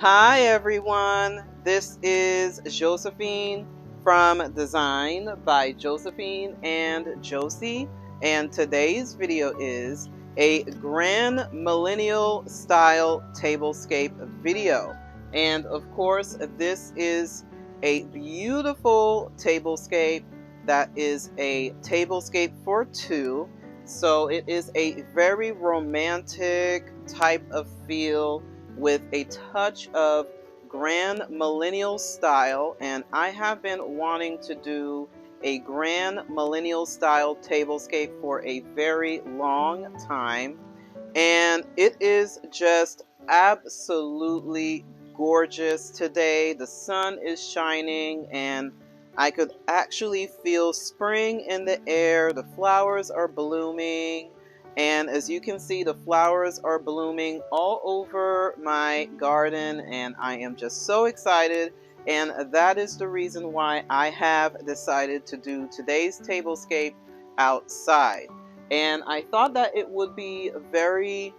Hi everyone, this is Josephine from Design by Josephine and Josie, and today's video is a Grandmillennial style tablescape video. And of course, this is a beautiful tablescape that is a tablescape for two. So it is a very romantic type of feel with a touch of Grandmillennial style, and I have been wanting to do a Grandmillennial style tablescape for a very long time, and it is just absolutely gorgeous today. The sun is shining and I could actually feel spring in the air. The flowers are blooming, and as you can see, the flowers are blooming all over my garden, and I am just so excited. And that is the reason why I have decided to do today's tablescape outside. And I thought that it would be very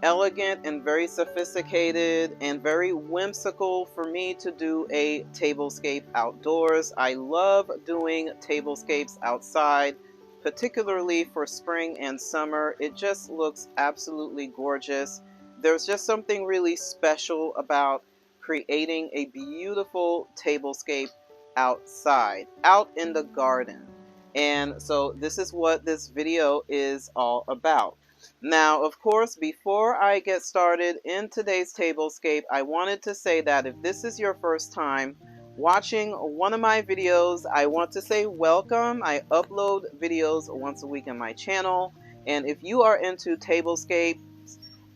elegant and very sophisticated and very whimsical for me to do a tablescape outdoors. I love doing tablescapes outside, particularly for spring and summer. It just looks absolutely gorgeous. There's just something really special about creating a beautiful tablescape outside, out in the garden. And so this is what this video is all about. Now, of course, before I get started in today's tablescape, I wanted to say that if this is your first time watching one of my videos, I want to say welcome. I upload videos once a week on my channel, and if you are into tablescapes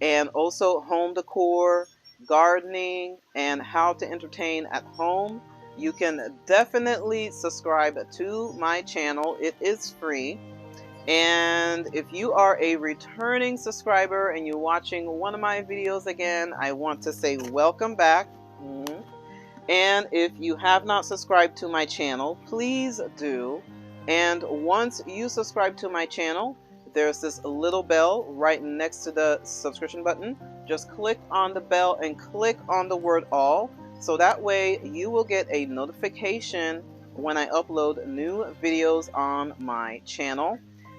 and also home decor, gardening, and how to entertain at home, you can definitely subscribe to my channel. It is free. And if you are a returning subscriber and you're watching one of my videos again, I want to say welcome back. And if you have not subscribed to my channel, please do. And once you subscribe to my channel, there's this little bell right next to the subscription button. Just click on the bell and click on the word all. So that way you will get a notification when I upload new videos on my channel.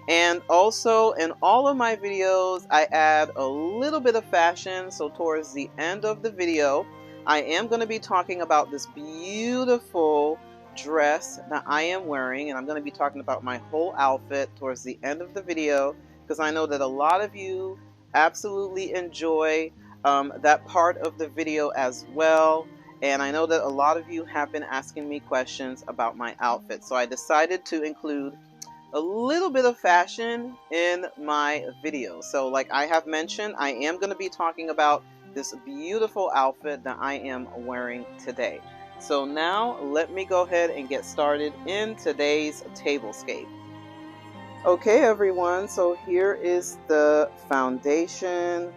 And also in all of my videos, I add a little bit of fashion. So towards the end of the video, I am going to be talking about this beautiful dress that I am wearing. And I'm going to be talking about my whole outfit towards the end of the video, because I know that a lot of you absolutely enjoy that part of the video as well. And I know that a lot of you have been asking me questions about my outfit. So I decided to include a little bit of fashion in my video. So like I have mentioned, I am going to be talking about this beautiful outfit that I am wearing today. So now let me go ahead and get started in today's tablescape. Okay everyone, so here is the foundation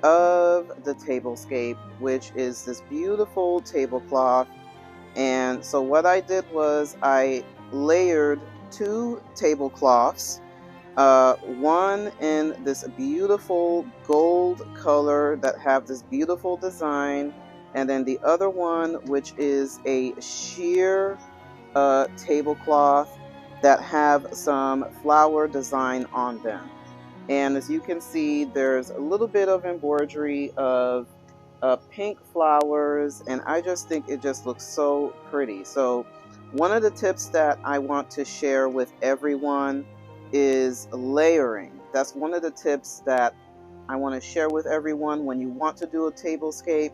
of the tablescape, which is this beautiful tablecloth. And so what I did was I layered two tablecloths, one in this beautiful gold color that have this beautiful design, and then the other one which is a sheer tablecloth that have some flower design on them. And as you can see, there's a little bit of embroidery of pink flowers, and I just think it just looks so pretty. So one of the tips that I want to share with everyone is layering. That's one of the tips that I want to share with everyone when you want to do a tablescape,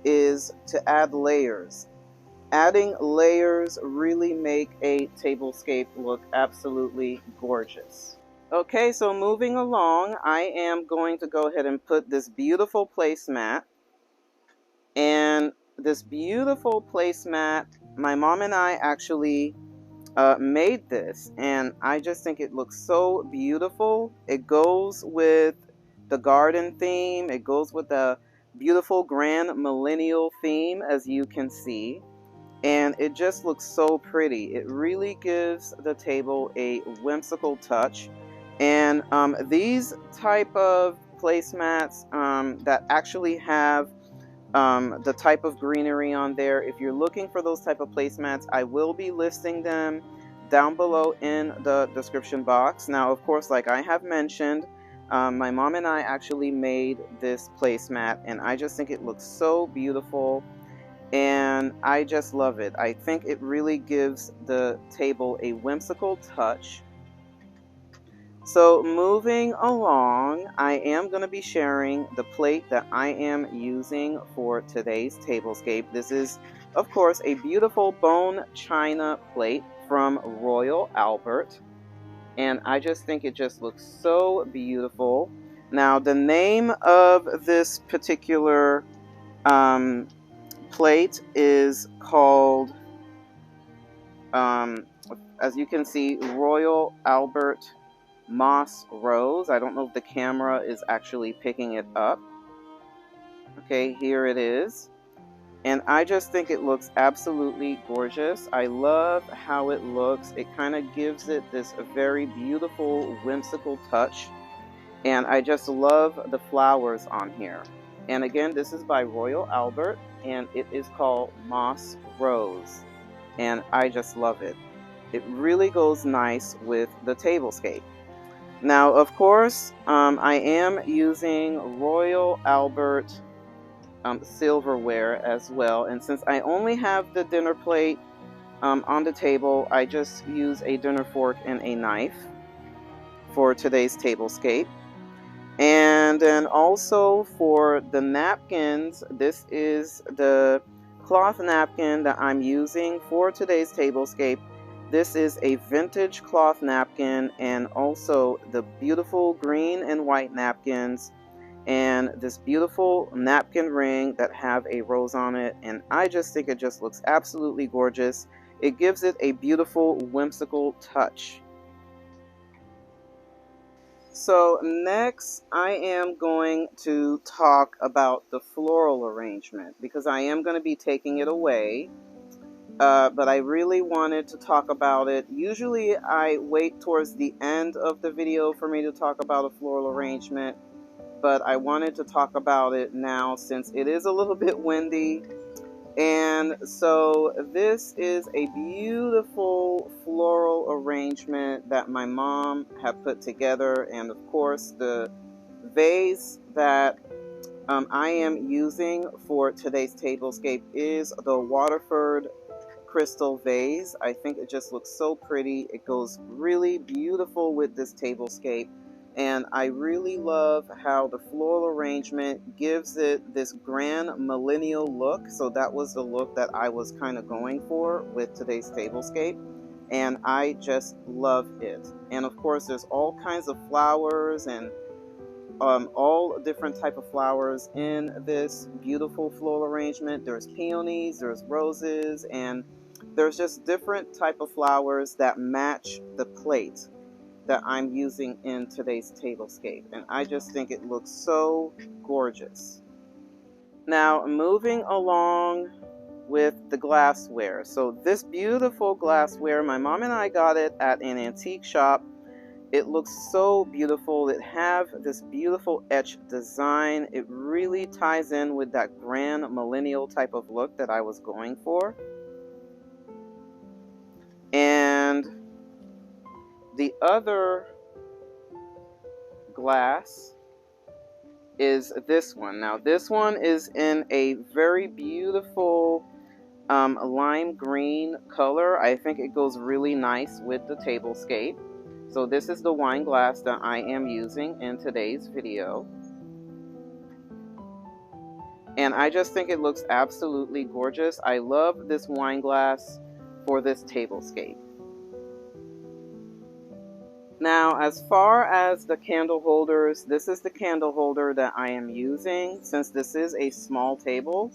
is to add layers. Adding layers really make a tablescape look absolutely gorgeous. Okay, so moving along, I am going to go ahead and put this beautiful placemat. And this beautiful placemat, my mom and I actually made this, and I just think it looks so beautiful. It goes with the garden theme. It goes with the beautiful Grandmillennial theme, as you can see. And it just looks so pretty. It really gives the table a whimsical touch. And these type of placemats that actually have the type of greenery on there. If you're looking for those type of placemats, I will be listing them down below in the description box. Now, of course, like I have mentioned, my mom and I actually made this placemat, and I just think it looks so beautiful, and I just love it. I think it really gives the table a whimsical touch. So moving along, I am going to be sharing the plate that I am using for today's tablescape. This is, of course, a beautiful bone china plate from Royal Albert, and I just think it just looks so beautiful. Now, the name of this particular plate is called, as you can see, Royal Albert Moss Rose. I don't know if the camera is actually picking it up. Okay, here it is. And I just think it looks absolutely gorgeous. I love how it looks. It kind of gives it this very beautiful, whimsical touch. And I just love the flowers on here. And again, this is by Royal Albert, and it is called Moss Rose. And I just love it. It really goes nice with the tablescape. Now, of course, I am using Royal Albert silverware as well. And since I only have the dinner plate on the table, I just use a dinner fork and a knife for today's tablescape. And then also for the napkins, this is the cloth napkin that I'm using for today's tablescape. This is a vintage cloth napkin, and also the beautiful green and white napkins, and this beautiful napkin ring that have a rose on it. And I just think it just looks absolutely gorgeous. It gives it a beautiful, whimsical touch. So next, I am going to talk about the floral arrangement, because I am going to be taking it away. But I really wanted to talk about it. Usually I wait towards the end of the video for me to talk about a floral arrangement, but I wanted to talk about it now since it is a little bit windy. And so this is a beautiful floral arrangement that my mom had put together. And of course, the vase that I am using for today's tablescape is the Waterford crystal vase. I think it just looks so pretty. It goes really beautiful with this tablescape, and I really love how the floral arrangement gives it this Grandmillennial look. So that was the look that I was kind of going for with today's tablescape, and I just love it. And of course, there's all kinds of flowers and all different type of flowers in this beautiful floral arrangement. There's peonies, there's roses, and there's just different type of flowers that match the plate that I'm using in today's tablescape. And I just think it looks so gorgeous. Now, moving along with the glassware. So this beautiful glassware, my mom and I got it at an antique shop. It looks so beautiful. It have this beautiful etched design. It really ties in with that Grandmillennial type of look that I was going for. And the other glass is this one. Now this one is in a very beautiful lime green color. I think it goes really nice with the tablescape. So this is the wine glass that I am using in today's video. And I just think it looks absolutely gorgeous. I love this wine glass for this tablescape. Now, as far as the candle holders, this is the candle holder that I am using. Since this is a small table,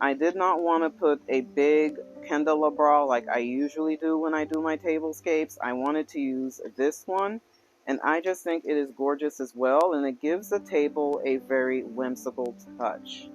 I did not want to put a big candelabra like I usually do when I do my tablescapes. I wanted to use this one, and I just think it is gorgeous as well, and it gives the table a very whimsical touch.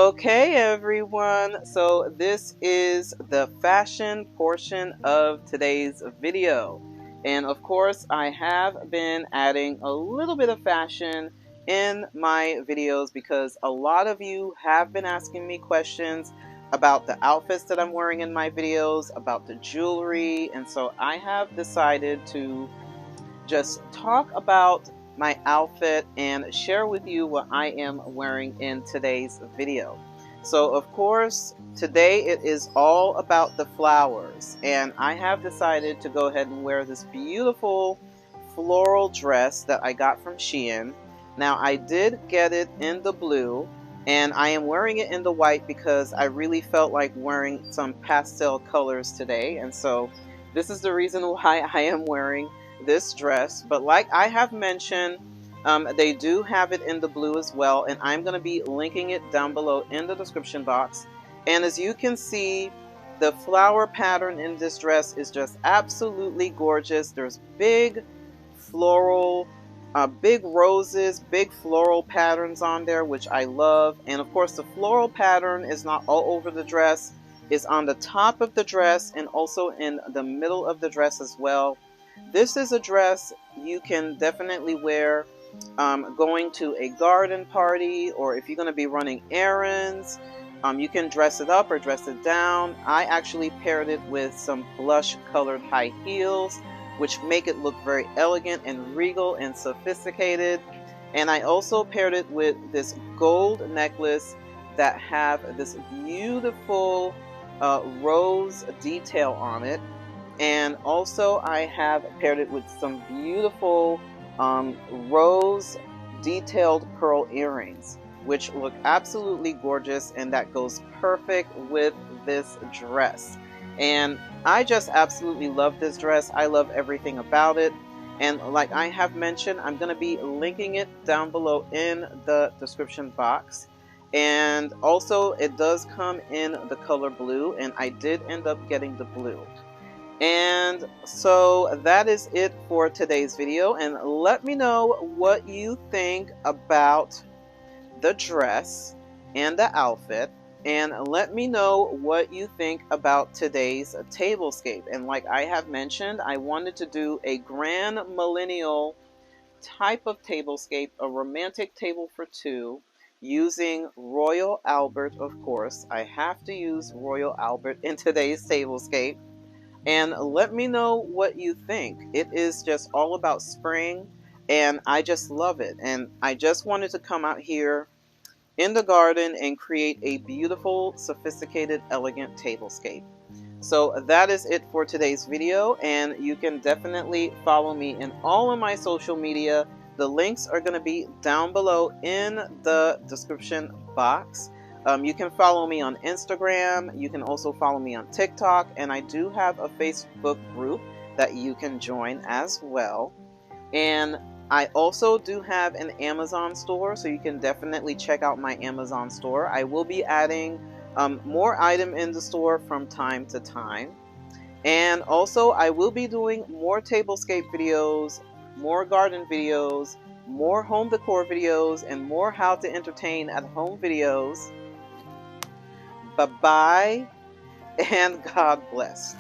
Okay, everyone, so this is the fashion portion of today's video. And of course, I have been adding a little bit of fashion in my videos because a lot of you have been asking me questions about the outfits that I'm wearing in my videos, about the jewelry, and so I have decided to just talk about my outfit and share with you what I am wearing in today's video. So of course, today it is all about the flowers, and I have decided to go ahead and wear this beautiful floral dress that I got from Shein. Now I did get it in the blue, and I am wearing it in the white because I really felt like wearing some pastel colors today, and so this is the reason why I am wearing this dress. But like I have mentioned, they do have it in the blue as well, and I'm going to be linking it down below in the description box. And as you can see, the flower pattern in this dress is just absolutely gorgeous. There's big floral, big roses, big floral patterns on there, which I love. And of course, the floral pattern is not all over the dress. It's on the top of the dress and also in the middle of the dress as well. This is a dress you can definitely wear going to a garden party, or if you're going to be running errands. You can dress it up or dress it down. I actually paired it with some blush colored high heels, which make it look very elegant and regal and sophisticated. And I also paired it with this gold necklace that have this beautiful rose detail on it. And also I have paired it with some beautiful rose detailed pearl earrings, which look absolutely gorgeous, and that goes perfect with this dress. And I just absolutely love this dress. I love everything about it. And like I have mentioned, I'm going to be linking it down below in the description box. And also it does come in the color blue, and I did end up getting the blue. And so that is it for today's video, and let me know what you think about the dress and the outfit, and let me know what you think about today's tablescape. And like I have mentioned, I wanted to do a Grandmillennial type of tablescape, a romantic table for two, using Royal Albert. Of course, I have to use Royal Albert in today's tablescape. And let me know what you think. It is just all about spring, and I just love it. And I just wanted to come out here in the garden and create a beautiful, sophisticated, elegant tablescape. So that is it for today's video, and you can definitely follow me in all of my social media. The links are going to be down below in the description box. You can follow me on Instagram. You can also follow me on TikTok, and I do have a Facebook group that you can join as well. And I also do have an Amazon store, so you can definitely check out my Amazon store. I will be adding more items in the store from time to time. And also I will be doing more tablescape videos, more garden videos, more home decor videos, and more how to entertain at home videos. Bye-bye, and God bless.